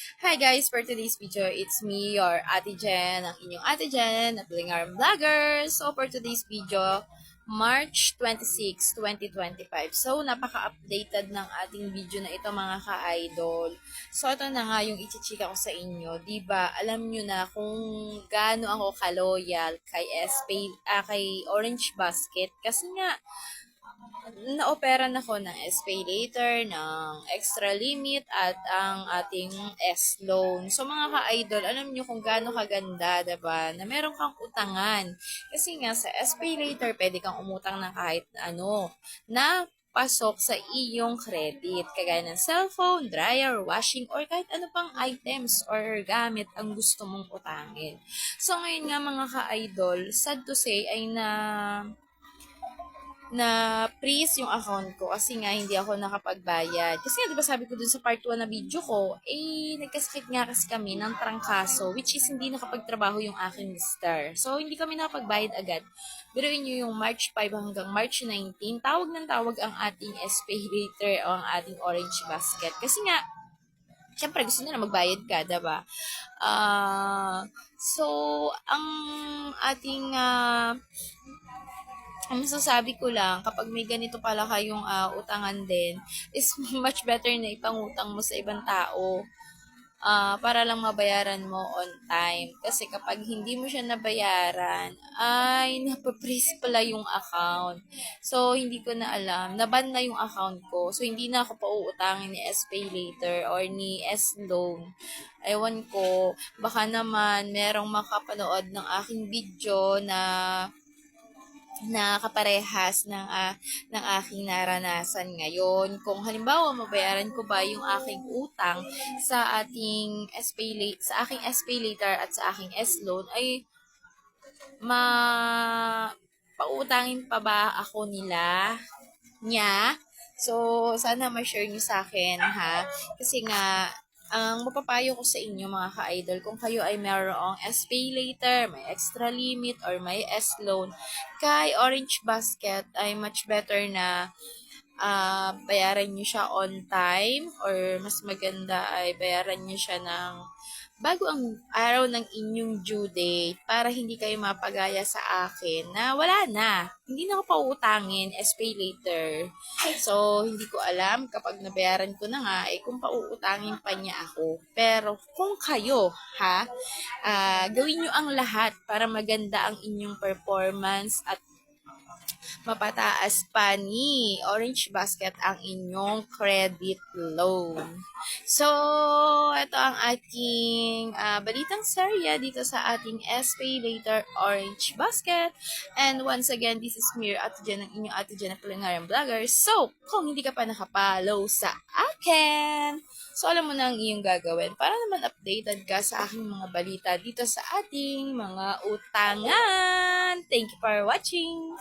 Hi guys, for today's video, it's me, your Ate Jen, ang inyong Ate Jen, at Lingar Vlogger. So for today's video, March 26, 2025. So napaka-updated ng ating video na ito mga ka-idol. So ito na nga yung ichichika ko sa inyo, 'di ba? Alam nyo na kung gaano ako ka-loyal kay kay Orange Basket kasi nga na-operan ako ng SPay later, ng extra limit, at ang ating S-loan. So mga ka-idol, alam nyo kung gaano kaganda, diba? Na meron kang utangan. Kasi nga sa SPay later, pwede kang umutang ng kahit ano na pasok sa iyong credit. Kagaya ng cellphone, dryer, washing, or kahit ano pang items or gamit ang gusto mong utangin. So ngayon nga mga ka-idol, sad to say ay na freeze yung account ko kasi nga hindi ako nakapagbayad. Kasi nga, di ba sabi ko dun sa part 1 na video ko, nagkasakit nga kasi kami ng trangkaso, which is hindi nakapagtrabaho yung aking mister. So, hindi kami nakapagbayad agad. Biruin nyo yung March 5 hanggang March 19, tawag ng tawag ang ating SPay later o ang ating Orange Basket. Kasi nga, syempre gusto nila magbayad ka, diba? So, ang ating ang masasabi ko lang, kapag may ganito pala kayong utangan din, is much better na ipangutang mo sa ibang tao para lang mabayaran mo on time. Kasi kapag hindi mo siya nabayaran, ay napaprise pala yung account. So, hindi ko na alam. Naban na yung account ko. So, hindi na ako pauutangin ni SPay later or ni S-Loan. Ewan ko, baka naman merong makapanood ng aking video na kaparehas ng aking naranasan ngayon. Kung halimbawa mabayaran ko ba yung aking utang sa aking SPay later at sa aking S-loan ay ma pautangin pa ba ako niya. So, sana ma-share niyo sa akin, ha? Kasi nga, ang mapapayo ko sa inyo mga ka-idol, kung kayo ay mayroong SPay later, may extra limit, or may S-loan, kay Orange Basket ay much better na bayaran nyo siya on time, or mas maganda ay bayaran nyo siya bago ang araw ng inyong due date para hindi kayo mapagaya sa akin na wala na. Hindi na ako pauutangin, pay later. So, hindi ko alam kapag nabayaran ko na nga, kung pauutangin pa niya ako. Pero kung kayo, gawin nyo ang lahat para maganda ang inyong performance at mapataas pa ni Orange Basket ang inyong credit loan. So, ito ang ating balitang serya dito sa ating SPay later Orange Basket. And once again, this is Mir at Jen, ang inyong Ate Jen na Pulingaran Vlogger. So, kung hindi ka pa nakapollow sa akin, so alam mo na ang iyong gagawin para naman updated ka sa aking mga balita dito sa ating mga utangan. Thank you for watching!